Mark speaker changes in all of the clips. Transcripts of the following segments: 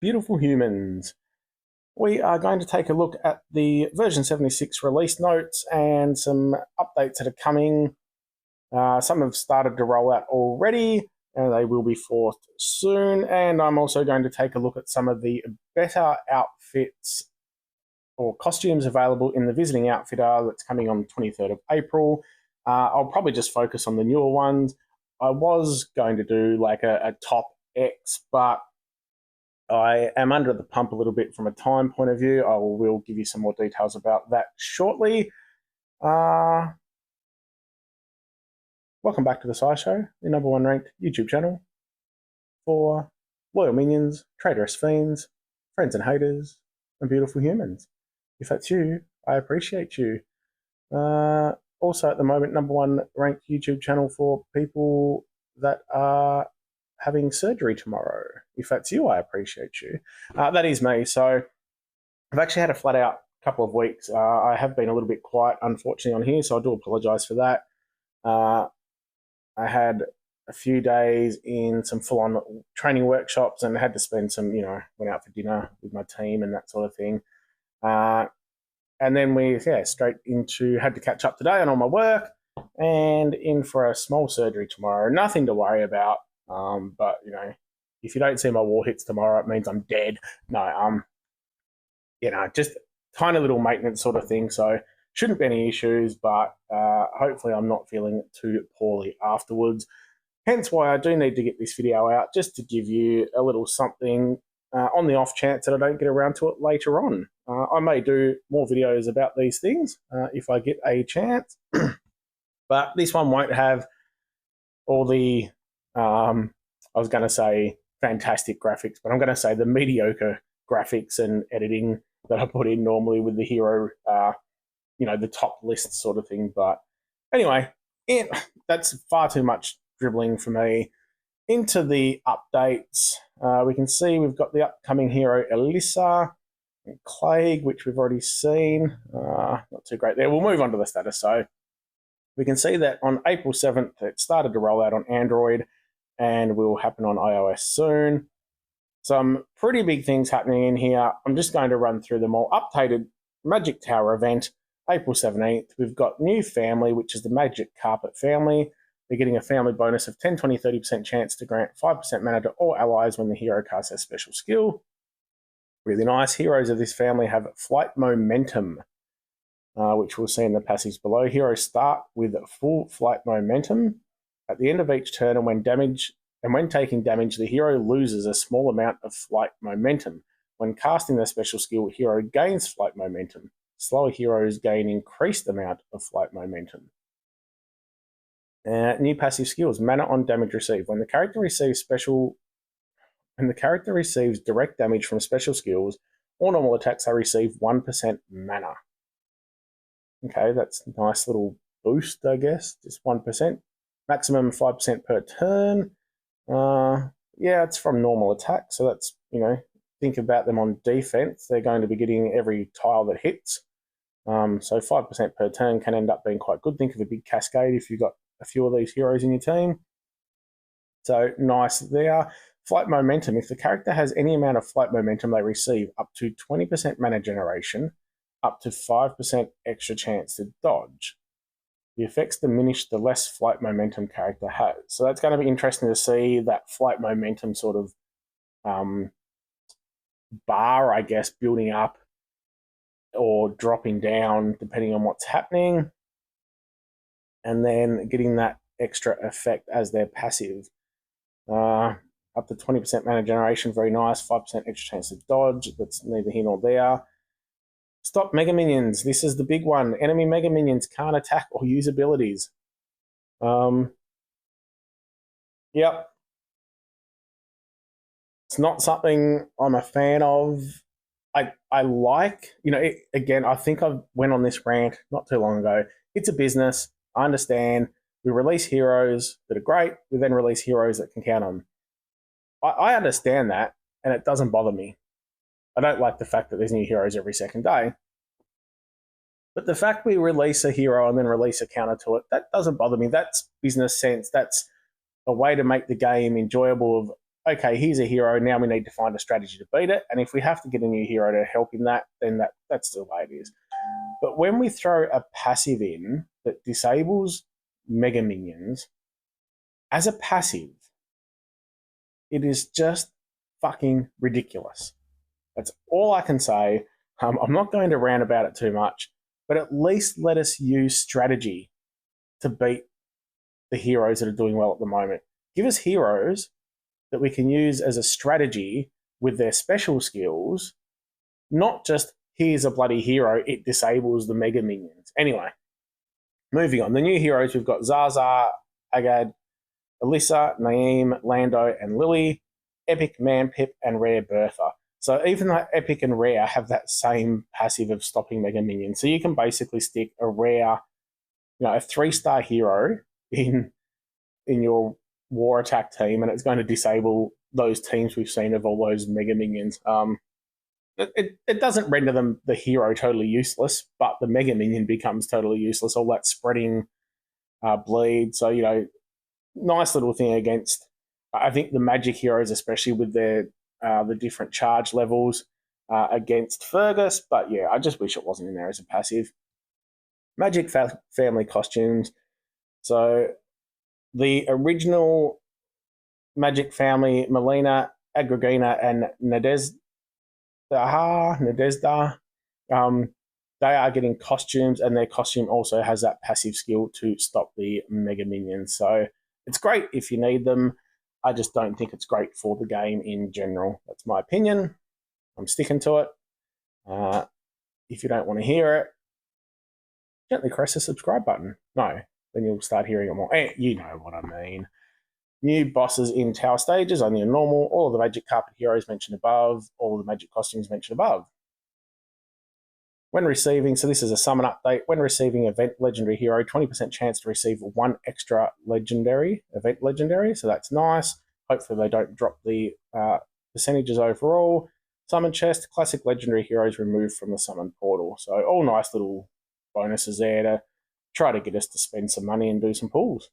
Speaker 1: Beautiful humans. We are going to take a look at the version 76 release notes and some updates that are coming. Some have started to roll out already, and they will be forth soon. And I'm also going to take a look at some of the better outfits or costumes available in the Visiting Outfitter that's coming on the 23rd of April. I'll probably just focus on the newer ones. I was going to do like a top X, but I am under the pump a little bit from a time point of view. I will give you some more details about that shortly. Welcome back to the SciShow, the number one ranked YouTube channel for loyal minions, traitorous fiends, friends and haters, and beautiful humans. If that's you, I appreciate you. Also, at the moment, number one ranked YouTube channel for people that are having surgery tomorrow. If that's you, I appreciate you. That is me. So I've actually had a flat out couple of weeks. I have been a little bit quiet, unfortunately, on here, so I do apologise for that. I had a few days in some full-on training workshops and had to spend some, went out for dinner with my team and that sort of thing. And then straight into, had to catch up today on all my work and in for a small surgery tomorrow. Nothing to worry about. But, if you don't see my war hits tomorrow, it means I'm dead. No, just tiny little maintenance sort of thing. So shouldn't be any issues, but hopefully I'm not feeling too poorly afterwards. Hence why I do need to get this video out, just to give you a little something on the off chance that I don't get around to it later on. I may do more videos about these things if I get a chance, but this one won't have all the, I was going to say fantastic graphics, but I'm going to say the mediocre graphics and editing that I put in normally with the hero, the top list sort of thing. But anyway, that's far too much dribbling for me. Into the updates, we can see we've got the upcoming hero Elissa and Clague, which we've already seen. Not too great there. We'll move on to the status. So we can see that on April 7th, it started to roll out on Android and will happen on iOS soon. Some pretty big things happening in here. I'm just going to run through them all. Updated Magic Tower event, April 17th. We've got new family, which is the Magic Carpet family. They're getting a family bonus of 10, 20, 30% chance to grant 5% mana to all allies when the hero casts a special skill. Really nice. Heroes of this family have Flight Momentum, which we'll see in the passives below. Heroes start with full flight momentum. At the end of each turn and when taking damage, the hero loses a small amount of flight momentum. When casting their special skill, hero gains flight momentum. Slower heroes gain increased amount of flight momentum. New passive skills, mana on damage received. When the character receives direct damage from special skills or normal attacks, they receive 1% mana. Okay, that's a nice little boost, I guess. Just 1%. Maximum 5% per turn. It's from normal attack. So that's, think about them on defense. They're going to be getting every tile that hits. So 5% per turn can end up being quite good. Think of a big cascade if you've got a few of these heroes in your team. So nice there. Flight momentum. If the character has any amount of flight momentum, they receive up to 20% mana generation, up to 5% extra chance to dodge. The effects diminish the less flight momentum character has. So that's going to be interesting to see that flight momentum sort of bar, I guess, building up or dropping down depending on what's happening. And then getting that extra effect as their passive. Up to 20% mana generation, very nice. 5% extra chance to dodge. That's neither here nor there. Stop Mega Minions. This is the big one. Enemy Mega Minions can't attack or use abilities. Yep. It's not something I'm a fan of. I like, again, I think I went on this rant not too long ago. It's a business. I understand. We release heroes that are great. We then release heroes that can count on. I understand that, and it doesn't bother me. I don't like the fact that there's new heroes every second day. But the fact we release a hero and then release a counter to it, that doesn't bother me. That's business sense. That's a way to make the game enjoyable of, okay, here's a hero, now we need to find a strategy to beat it. And if we have to get a new hero to help in that, then that's the way it is. But when we throw a passive in that disables Mega Minions, as a passive, it is just fucking ridiculous. That's all I can say. I'm not going to rant about it too much, but at least let us use strategy to beat the heroes that are doing well at the moment. Give us heroes that we can use as a strategy with their special skills, not just here's a bloody hero, it disables the Mega Minions. Anyway, moving on. The new heroes, we've got Zaza, Agad, Alyssa, Naeem, Lando, and Lily, Epic, Manpip, and Rare Bertha. So even though Epic and Rare have that same passive of stopping Mega Minions, so you can basically stick a Rare, a 3-star hero in your war attack team, and it's going to disable those teams we've seen of all those Mega Minions. It doesn't render them, the hero, totally useless, but the Mega Minion becomes totally useless. All that spreading bleed. So, nice little thing against, I think, the magic heroes, especially with their the different charge levels against Fergus. But yeah, I just wish it wasn't in there as a passive. Magic family costumes. So the original Magic family, Melina, Agrigina, and Nadezda, they are getting costumes, and their costume also has that passive skill to stop the Mega Minions. So it's great if you need them. I just don't think it's great for the game in general. That's my opinion. I'm sticking to it. If you don't want to hear it, gently press the subscribe button. No, then you'll start hearing it more. You know what I mean. New bosses in tower stages, only a normal. All of the magic carpet heroes mentioned above. All of the magic costumes mentioned above. When receiving, so this is a summon update, when receiving event legendary hero, 20% chance to receive 1 extra legendary, event legendary, so that's nice. Hopefully they don't drop the percentages overall. Summon chest, classic legendary heroes removed from the summon portal. So all nice little bonuses there to try to get us to spend some money and do some pulls.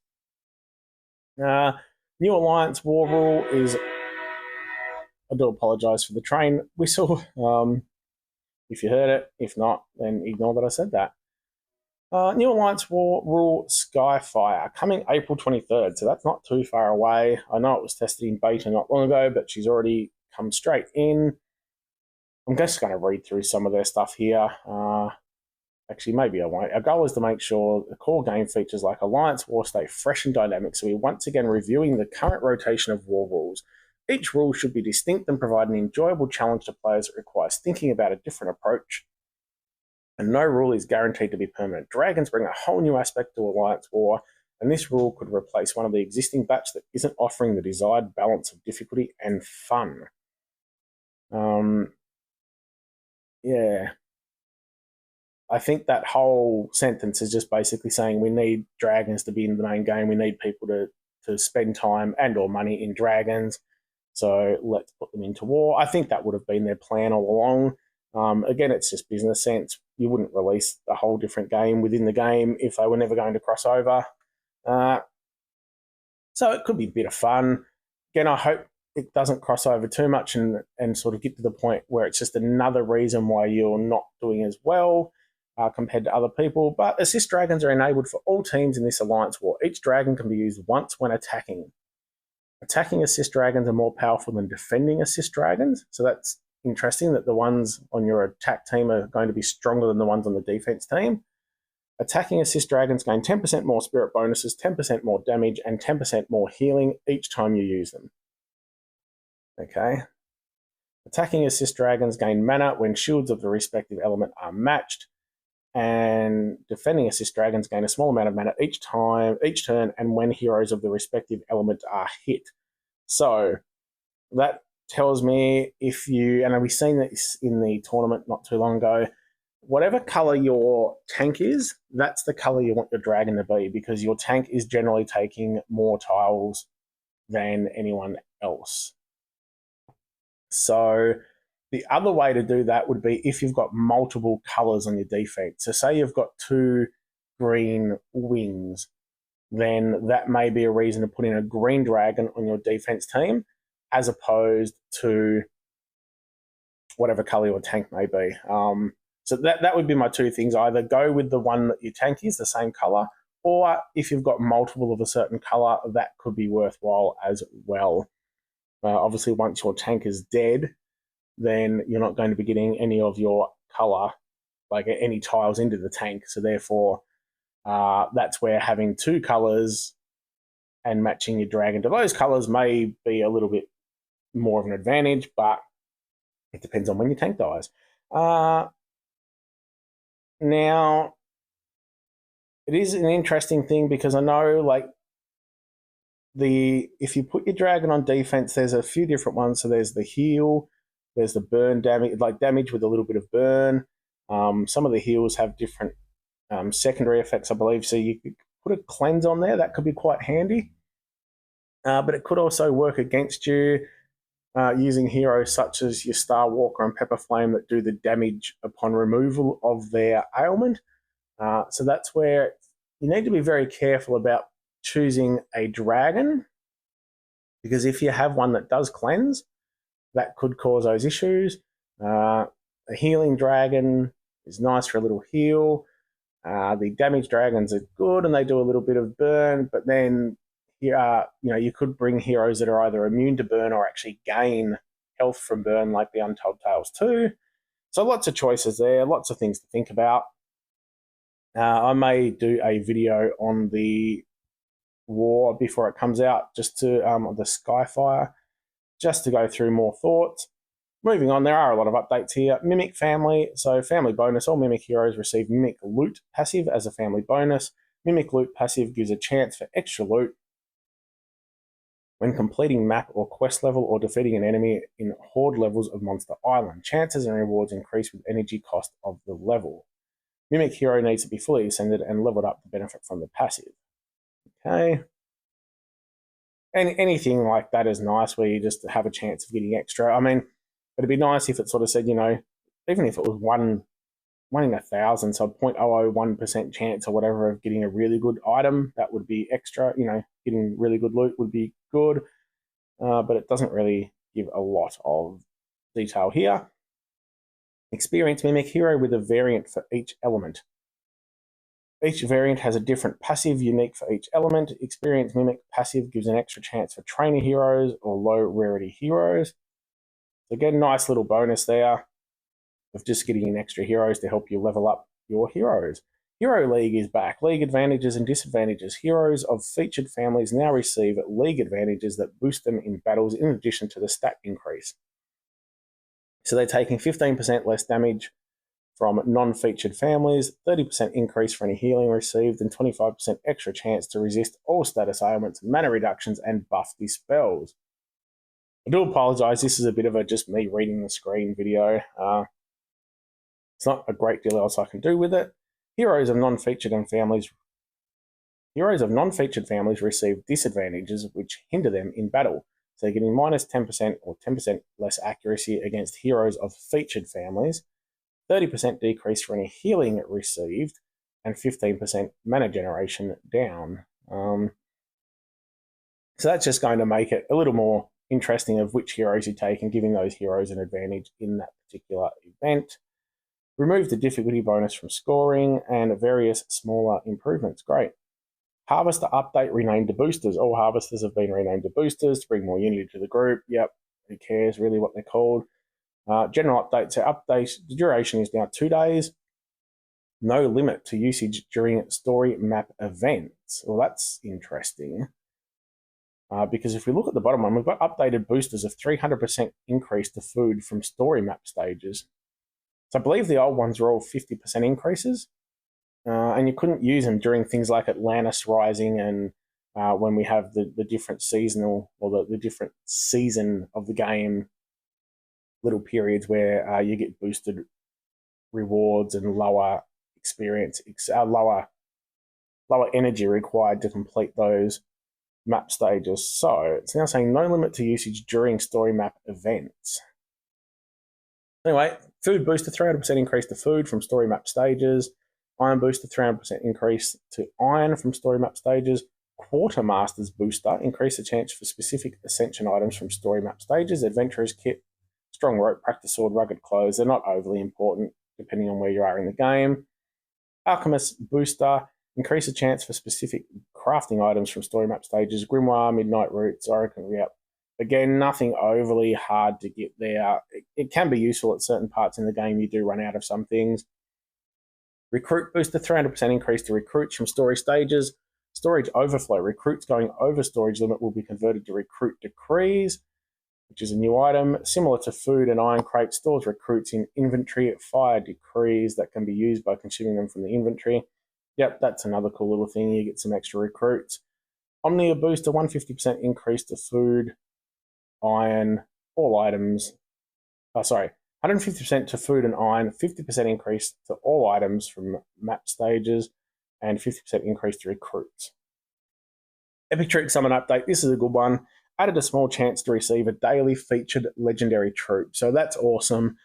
Speaker 1: New Alliance War Rule is, I do apologise for the train whistle. If you heard it, if not, then ignore that I said that. New Alliance War Rule Skyfire, coming April 23rd, so that's not too far away. I know it was tested in beta not long ago, but she's already come straight in. I'm just going to read through some of their stuff here. Actually, maybe I won't. Our goal is to make sure the core game features like Alliance War stay fresh and dynamic, so we're once again reviewing the current rotation of war rules. Each rule should be distinct and provide an enjoyable challenge to players that requires thinking about a different approach. And no rule is guaranteed to be permanent. Dragons bring a whole new aspect to Alliance War, and this rule could replace one of the existing batch that isn't offering the desired balance of difficulty and fun. Yeah. I think that whole sentence is just basically saying we need dragons to be in the main game. We need people to spend time and or money in dragons. So let's put them into war. I think that would have been their plan all along. Again, it's just business sense. You wouldn't release a whole different game within the game if they were never going to cross over. So it could be a bit of fun. Again, I hope it doesn't cross over too much and sort of get to the point where it's just another reason why you're not doing as well compared to other people. But assist dragons are enabled for all teams in this Alliance War. Each dragon can be used once when attacking. Attacking assist dragons are more powerful than defending assist dragons. So that's interesting that the ones on your attack team are going to be stronger than the ones on the defense team. Attacking assist dragons gain 10% more spirit bonuses, 10% more damage, and 10% more healing each time you use them. Okay. Attacking assist dragons gain mana when shields of the respective element are matched. And defending assist dragons gain a small amount of mana each turn, and when heroes of the respective element are hit. So that tells me if you, and we've seen this in the tournament not too long ago, whatever colour your tank is, that's the colour you want your dragon to be, because your tank is generally taking more tiles than anyone else. So the other way to do that would be if you've got multiple colours on your defense. So say you've got 2 green wings, then that may be a reason to put in a green dragon on your defense team. as opposed to whatever color your tank may be. So that would be my two things. Either go with the one that your tank is, the same color, or if you've got multiple of a certain color, that could be worthwhile as well. Obviously, once your tank is dead, then you're not going to be getting any of your color, like any tiles into the tank. So therefore, that's where having two colors and matching your dragon to those colors may be a little bit more of an advantage, but it depends on when your tank dies. Now, it is an interesting thing because I know, like, if you put your dragon on defense, there's a few different ones. So there's the heal, there's the burn damage, like damage with a little bit of burn. Some of the heals have different secondary effects, I believe. So you could put a cleanse on there. That could be quite handy. But it could also work against you using heroes such as your Star Walker and Pepper Flame that do the damage upon removal of their ailment. So that's where you need to be very careful about choosing a dragon, because if you have one that does cleanse, that could cause those issues. A healing dragon is nice for a little heal. The damage dragons are good and they do a little bit of burn, but then you could bring heroes that are either immune to burn or actually gain health from burn, like the Untold Tales 2. So lots of choices there, lots of things to think about. I may do a video on the war before it comes out, just to the Skyfire, just to go through more thoughts. Moving on, there are a lot of updates here. Mimic family, so family bonus. All Mimic heroes receive Mimic Loot passive as a family bonus. Mimic Loot passive gives a chance for extra loot when completing map or quest level or defeating an enemy in horde levels of Monster Island. Chances and rewards increase with energy cost of the level. Mimic hero needs to be fully ascended and leveled up to benefit from the passive. Okay. And anything like that is nice, where you just have a chance of getting extra. I mean, it'd be nice if it sort of said, even if it was one in 1,000, so 0.001% chance or whatever of getting a really good item, that would be extra. Getting really good loot would be good, but it doesn't really give a lot of detail here. Experience Mimic hero with a variant for each element. Each variant has a different passive unique for each element. Experience Mimic passive gives an extra chance for trainer heroes or low rarity heroes. So again, nice little bonus there of just getting in extra heroes to help you level up your heroes. Hero League is back. League advantages and disadvantages. Heroes of featured families now receive league advantages that boost them in battles in addition to the stat increase. So they're taking 15% less damage from non-featured families, 30% increase for any healing received, and 25% extra chance to resist all status ailments, mana reductions, and buff dispels. I do apologise, this is a bit of a just me reading the screen video. It's not a great deal else I can do with it. Heroes of non-featured families receive disadvantages which hinder them in battle. So they're getting minus 10% or 10% less accuracy against heroes of featured families, 30% decrease for any healing received, and 15% mana generation down. So that's just going to make it a little more interesting of which heroes you take and giving those heroes an advantage in that particular event. Remove the difficulty bonus from scoring and various smaller improvements. Great. Harvester update renamed to boosters. All harvesters have been renamed to boosters to bring more unity to the group. Yep, who cares really what they're called. General update. So update, the duration is now 2 days. No limit to usage during story map events. Well, that's interesting. Because if we look at the bottom one, we've got updated boosters of 300% increase to food from story map stages. So I believe the old ones were all 50% increases. And you couldn't use them during things like Atlantis Rising and when we have the different seasonal or the different season of the game little periods where you get boosted rewards and lower experience, lower energy required to complete those map stages. So it's now saying no limit to usage during story map events. Anyway, food booster, 300% increase to food from story map stages. Iron booster, 300% increase to iron from story map stages. Quartermaster's Booster. Increase the chance for specific Ascension items from story map stages. Adventurer's Kit, Strong Rope, Practice Sword, Rugged Clothes. They're not overly important depending on where you are in the game. Alchemist Booster. Increase the chance for specific crafting items from story map stages. Grimoire, Midnight Roots, Oracle. Yep. Again, nothing overly hard to get there. It can be useful at certain parts in the game. You do run out of some things. Recruit Booster, 300% increase to recruits from story stages. Storage Overflow. Recruits going over storage limit will be converted to Recruit Decrees, which is a new item. Similar to Food and Iron Crate, stores recruits in inventory. Fire Decrees that can be used by consuming them from the inventory. Yep, that's another cool little thing. You get some extra recruits. Omnia Booster, 150% increase to food, iron, all items. 150% to food and iron, 50% increase to all items from map stages, and 50% increase to recruits. Epic Troop Summon Update. This is a good one. Added a small chance to receive a daily featured legendary troop. So that's awesome.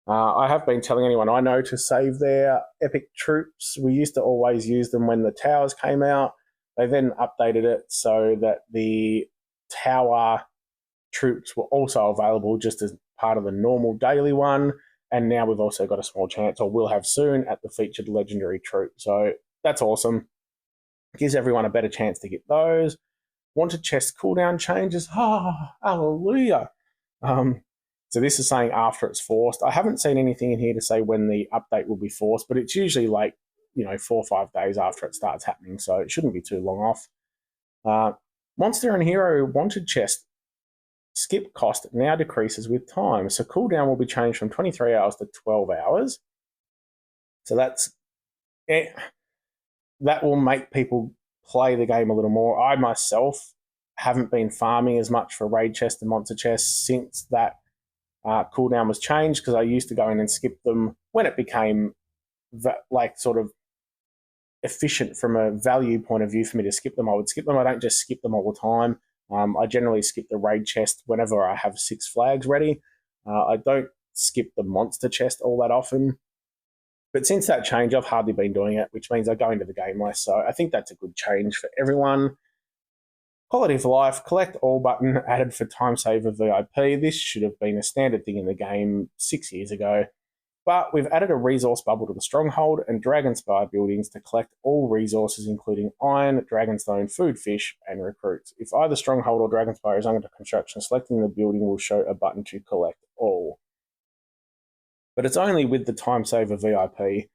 Speaker 1: I have been telling anyone I know to save their epic troops. We used to always use them when the towers came out. They then updated it so that the tower troops were also available just as part of the normal daily one. And now we've also got a small chance, or will have soon, at the featured legendary troop. So that's awesome. Gives everyone a better chance to get those. Wanted chest cooldown changes. Hallelujah. So this is saying after it's forced. I haven't seen anything in here to say when the update will be forced, but it's usually like, 4 or 5 days after it starts happening, so it shouldn't be too long off. Monster and Hero Wanted chest skip cost now decreases with time. So cooldown will be changed from 23 hours to 12 hours. So that will make people play the game a little more. I myself haven't been farming as much for raid chest and monster chest since that cooldown was changed, because I used to go in and skip them when it became sort of efficient from a value point of view for me to skip them. I would skip them. I don't just skip them all the time. I generally skip the raid chest whenever I have 6 flags ready. I don't skip the monster chest all that often. But since that change, I've hardly been doing it, which means I go into the game less. So I think that's a good change for everyone. Quality of life, collect all button added for Time Saver VIP. This should have been a standard thing in the game 6 years ago. But we've added a resource bubble to the Stronghold and Dragonspire buildings to collect all resources, including iron, dragonstone, food, fish, and recruits. If either Stronghold or Dragonspire is under construction, selecting the building will show a button to collect all. But it's only with the Time Saver VIP.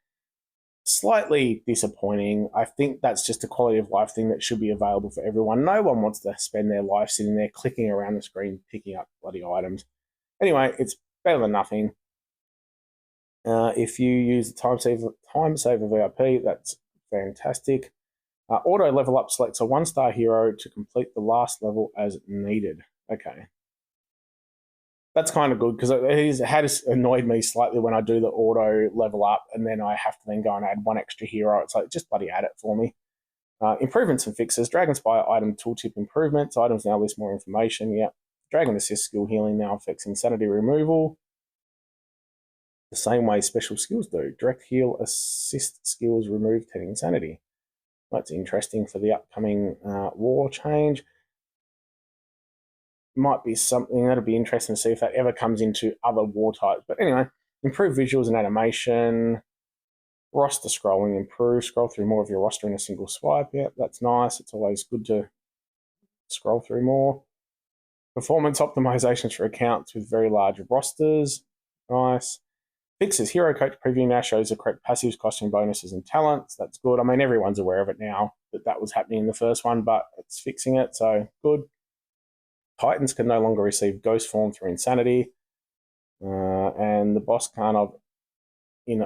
Speaker 1: Slightly disappointing. I think that's just a quality of life thing that should be available for everyone. No one wants to spend their life sitting there clicking around the screen, picking up bloody items. Anyway, it's better than nothing. If you use the Time Saver VIP, that's fantastic. Auto level up selects a 1-star hero to complete the last level as needed. Okay. That's kind of good, because it has annoyed me slightly when I do the auto level up and then I have to then go and add 1 extra hero. It's like, just bloody add it for me. Improvements and fixes. Dragonspire item tooltip improvements. Items now list more information. Yep. Dragon Assist skill healing now affects insanity removal the same way special skills do. Direct heal assist skills remove 10 insanity. That's interesting for the upcoming war change. Might be something that'll be interesting to see if that ever comes into other war types. But anyway, improve visuals and animation. Roster scrolling improved. Scroll through more of your roster in a single swipe. Yeah, that's nice. It's always good to scroll through more. Performance optimizations for accounts with very large rosters. Nice. Fixes. Hero Coach preview now shows the correct passives, costume bonuses, and talents. That's good. I mean, everyone's aware of it now that was happening in the first one, but it's fixing it, so good. Titans can no longer receive ghost form through insanity. And the boss Karnov in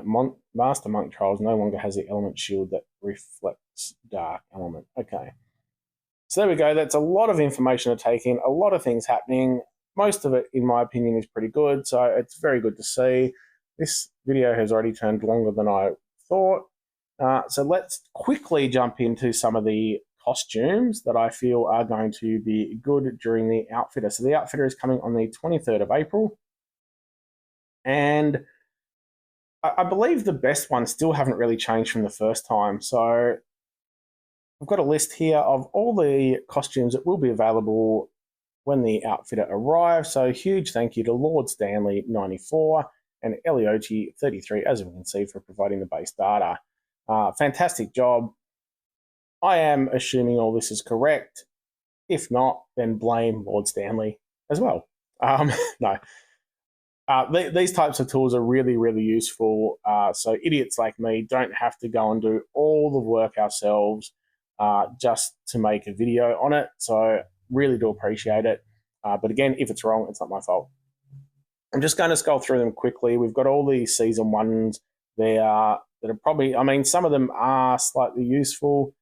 Speaker 1: Master Monk Trials no longer has the element shield that reflects dark element. Okay. So there we go. That's a lot of information to take in, a lot of things happening. Most of it, in my opinion, is pretty good, so it's very good to see. This video has already turned longer than I thought. So let's quickly jump into some of the costumes that I feel are going to be good during the Outfitter. So the Outfitter is coming on the 23rd of April. And I believe the best ones still haven't really changed from the first time. So I've got a list here of all the costumes that will be available when the outfitter arrives. So huge thank you to Lord Stanley 94 and Eliochi 33, as we can see, for providing the base data. Fantastic job. I am assuming all this is correct. If not, then blame Lord Stanley as well. No. These types of tools are really, really useful. So idiots like me don't have to go and do all the work ourselves just to make a video on it. So really do appreciate it. But again, if it's wrong, it's not my fault. I'm just going to scroll through them quickly. We've got all the season ones there that are probably, I mean, some of them are slightly useful.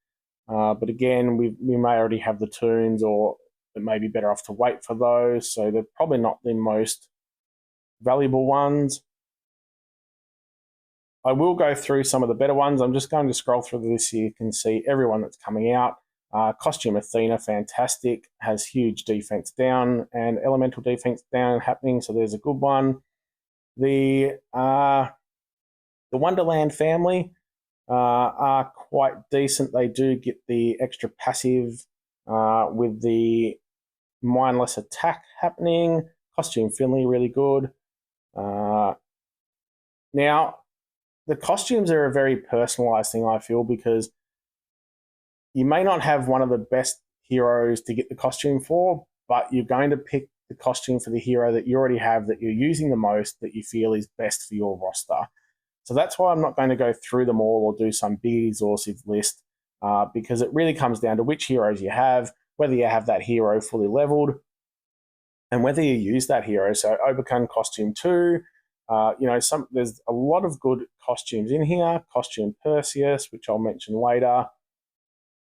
Speaker 1: But again, we may already have the tunes, or it may be better off to wait for those. So they're probably not the most valuable ones. I will go through some of the better ones. I'm just going to scroll through this so you can see everyone that's coming out. Costume Athena, fantastic, has huge defense down and elemental defense down happening, so there's a good one. The Wonderland family are quite decent. They do get the extra passive with the mindless attack happening. Costume Finley, really good. Now, the costumes are a very personalized thing, I feel, because you may not have one of the best heroes to get the costume for, but you're going to pick the costume for the hero that you already have, that you're using the most, that you feel is best for your roster. So that's why I'm not going to go through them all or do some big exhaustive list, because it really comes down to which heroes you have, whether you have that hero fully leveled, and whether you use that hero. So Oberkun Costume 2, there's a lot of good costumes in here. Costume Perseus, which I'll mention later.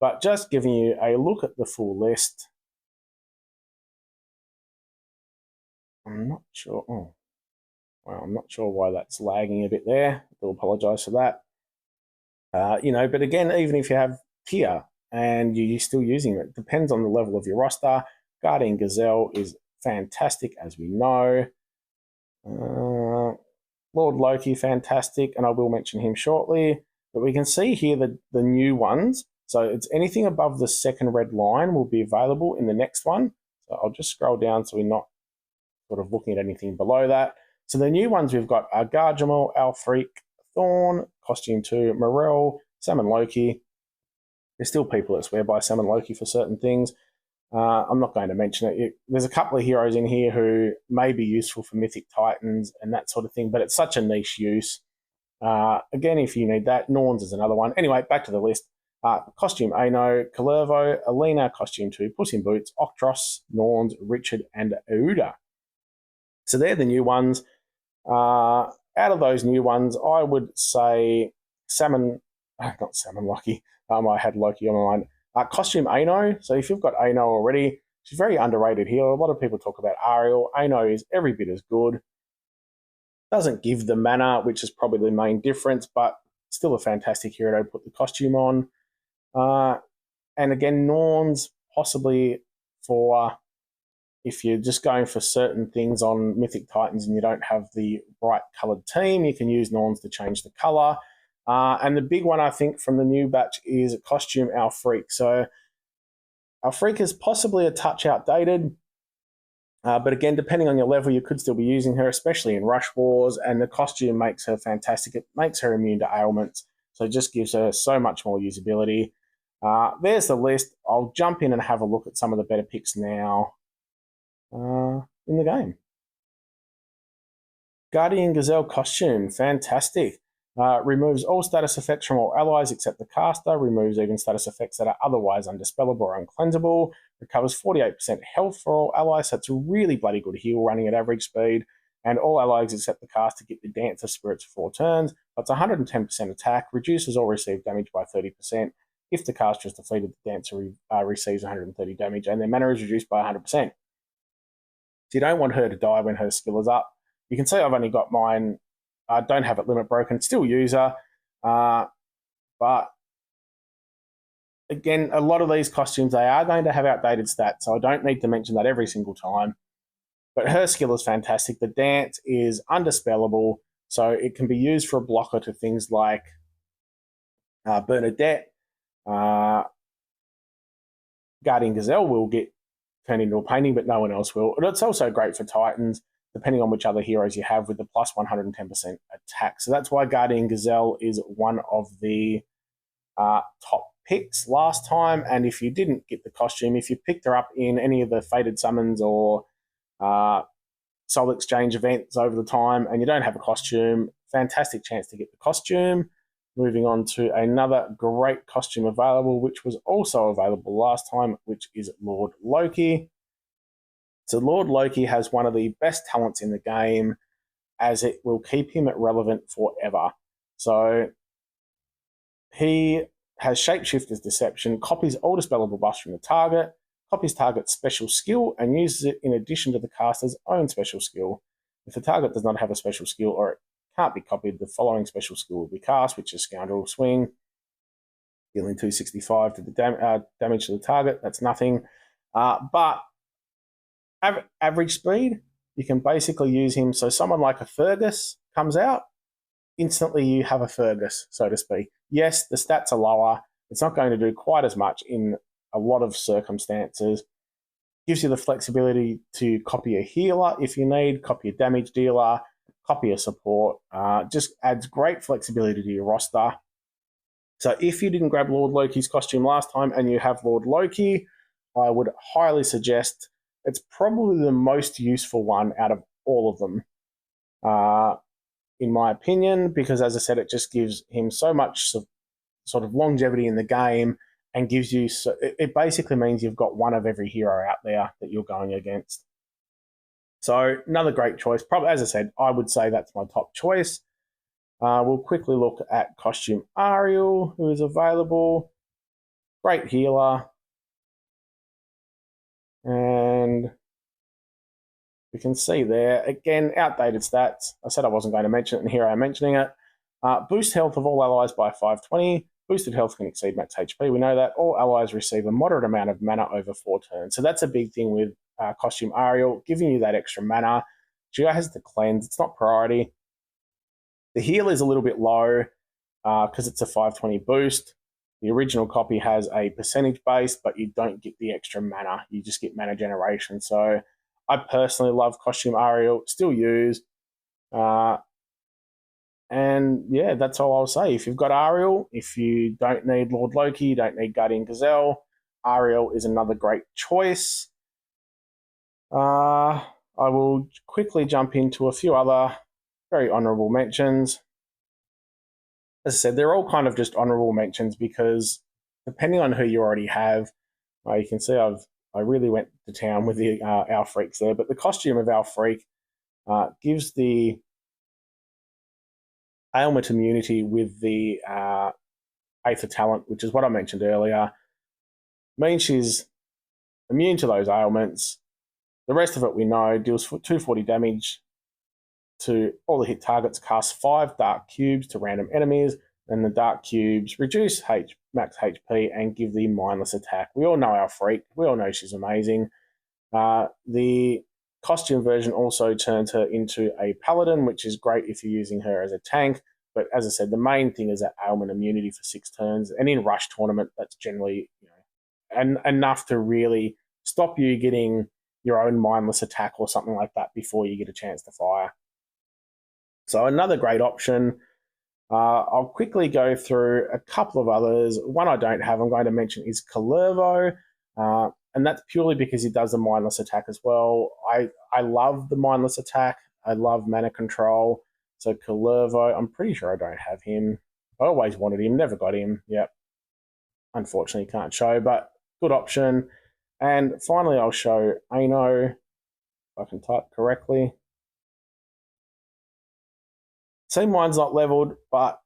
Speaker 1: But just giving you a look at the full list. I'm not sure. I'm not sure why that's lagging a bit there. I do apologise for that. But again, even if you have tier and you're still using it, depends on the level of your roster. Guardian Gazelle is fantastic, as we know. Lord Loki, fantastic, and I will mention him shortly. But we can see here the new ones. So it's anything above the second red line will be available in the next one. So I'll just scroll down so we're not sort of looking at anything below that. So the new ones we've got are Gargamel, Alfreak, Thorn, Costume 2, Morel, Sam and Loki. There's still people that swear by Sam and Loki for certain things. I'm not going to mention it. There's a couple of heroes in here who may be useful for Mythic Titans and that sort of thing, but it's such a niche use. Again, if you need that, Norns is another one. Anyway, back to the list. Costume Ano, Calervo, Alina, Costume 2, Puss in Boots, Octros, Norns, Richard, and Ouda. So they're the new ones. Out of those new ones, I would say not Salmon Lucky. I had Loki on my mind. Costume Ano. So if you've got Ano already, she's very underrated here. A lot of people talk about Ariel. Ano is every bit as good. Doesn't give the mana, which is probably the main difference, but still a fantastic hero to put the costume on. And again, Norns, possibly for if you're just going for certain things on Mythic Titans and you don't have the right coloured team, you can use Norns to change the colour. And the big one, I think, from the new batch is Costume Alfreak. So Alfreak is possibly a touch outdated, but again, depending on your level, you could still be using her, especially in Rush Wars, and the costume makes her fantastic. It makes her immune to ailments, so it just gives her so much more usability. There's the list. I'll jump in and have a look at some of the better picks now in the game. Guardian Gazelle costume, fantastic. Removes all status effects from all allies except the caster. Removes even status effects that are otherwise undispellable or uncleansable. Recovers 48% health for all allies, so it's a really bloody good heal running at average speed. And all allies except the caster get the Dance of Spirits for 4 turns. That's 110% attack. Reduces all received damage by 30%. If the caster is defeated, the Dancer receives 130 damage, and their mana is reduced by 100%. So you don't want her to die when her skill is up. You can see I've only got mine. I don't have it limit broken. Still use her. But again, a lot of these costumes, they are going to have outdated stats, so I don't need to mention that every single time. But her skill is fantastic. The Dance is undispellable, so it can be used for a blocker to things like Bernadette, Guardian Gazelle will get turned into a painting, but no one else will. And it's also great for Titans, depending on which other heroes you have, with the plus 110% attack. So that's why Guardian Gazelle is one of the top picks last time. And if you didn't get the costume, if you picked her up in any of the Fated Summons or Soul Exchange events over the time and you don't have a costume, fantastic chance to get the costume. Moving on to another great costume available, which was also available last time, which is Lord Loki. So Lord Loki has one of the best talents in the game, as it will keep him relevant forever. So he has Shapeshifter's Deception, copies all dispellable buffs from the target, copies target's special skill, and uses it in addition to the caster's own special skill. If the target does not have a special skill or it can't be copied, the following special skill will be cast, which is Scoundrel Swing, dealing 265 to the damage to the target. That's nothing. But average speed, you can basically use him. So someone like a Fergus comes out, instantly you have a Fergus, so to speak. Yes, the stats are lower. It's not going to do quite as much in a lot of circumstances. Gives you the flexibility to copy a healer if you need, copy a damage dealer, copy a support. Just adds great flexibility to your roster. So if you didn't grab Lord Loki's costume last time and you have Lord Loki, I would highly suggest it's probably the most useful one out of all of them, in my opinion, because as I said, it just gives him so much sort of longevity in the game and gives you, it basically means you've got one of every hero out there that you're going against. So another great choice. Probably, as I said, I would say that's my top choice. We'll quickly look at costume Ariel, who is available. Great healer. And we can see there, again, outdated stats. I said I wasn't going to mention it, and here I am mentioning it. Boost health of all allies by 520. Boosted health can exceed max HP. We know that. All allies receive a moderate amount of mana over 4 turns. So that's a big thing with costume Ariel, giving you that extra mana. She has the cleanse. It's not priority. The heal is a little bit low because it's a 520 boost. The original copy has a percentage base, but you don't get the extra mana. You just get mana generation. So I personally love costume Ariel, still use. And yeah, that's all I'll say. If you've got Ariel, if you don't need Lord Loki, you don't need Guardian Gazelle, Ariel is another great choice. I will quickly jump into a few other very honourable mentions. As I said, they're all kind of just honourable mentions because depending on who you already have, you can see I really went to town with the Our Freaks there, but the costume of Our Freak gives the ailment immunity with the Aether Talent, which is what I mentioned earlier. Means she's immune to those ailments. The rest of it we know deals 240 damage to all the hit targets, casts 5 dark cubes to random enemies, and the dark cubes reduce max HP and give the mindless attack. We all know Our Freak. We all know she's amazing. The costume version also turns her into a paladin, which is great if you're using her as a tank. But as I said, the main thing is that ailment immunity for 6 turns. And in Rush Tournament, that's generally enough to really stop you getting your own mindless attack or something like that before you get a chance to fire. So another great option. I'll quickly go through a couple of others. One I don't have, I'm going to mention, is Kalervo. And that's purely because he does the mindless attack as well. I love the mindless attack. I love mana control. So Kalervo, I'm pretty sure I don't have him. I always wanted him, never got him. Yep. Unfortunately, can't show, but good option. And finally, I'll show Ano, if I can type correctly. Same mine's not leveled, but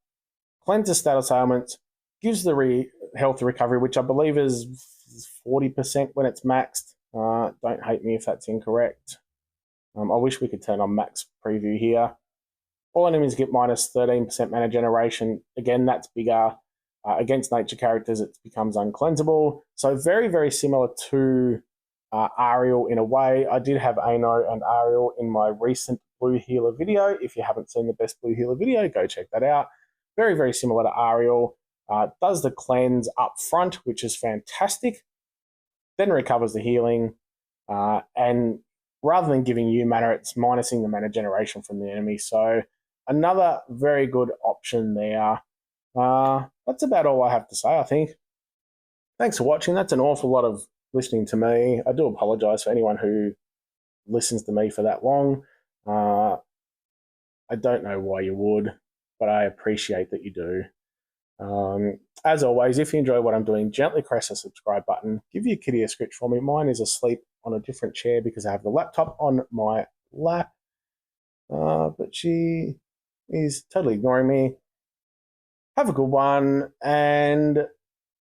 Speaker 1: cleanses status ailments, gives the health recovery, which I believe is 40% when it's maxed. Don't hate me if that's incorrect. I wish we could turn on max preview here. All enemies get minus 13% mana generation. Again, that's bigger. Against nature characters, it becomes uncleansable. So very, very similar to Ariel in a way. I did have Ano and Ariel in my recent Blue Healer video. If you haven't seen the best Blue Healer video, go check that out. Very, very similar to Ariel. Does the cleanse up front, which is fantastic. then recovers the healing, and rather than giving you mana, it's minusing the mana generation from the enemy. So another very good option there. That's about all I have to say, I think. Thanks for watching. That's an awful lot of listening to me. I do apologise for anyone who listens to me for that long. I don't know why you would, but I appreciate that you do. As always, if you enjoy what I'm doing, gently press the subscribe button. Give your kitty a scritch for me. Mine is asleep on a different chair because I have the laptop on my lap. But she is totally ignoring me. Have a good one, and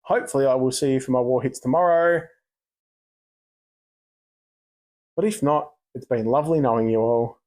Speaker 1: hopefully I will see you for my War Hits tomorrow. But if not, it's been lovely knowing you all.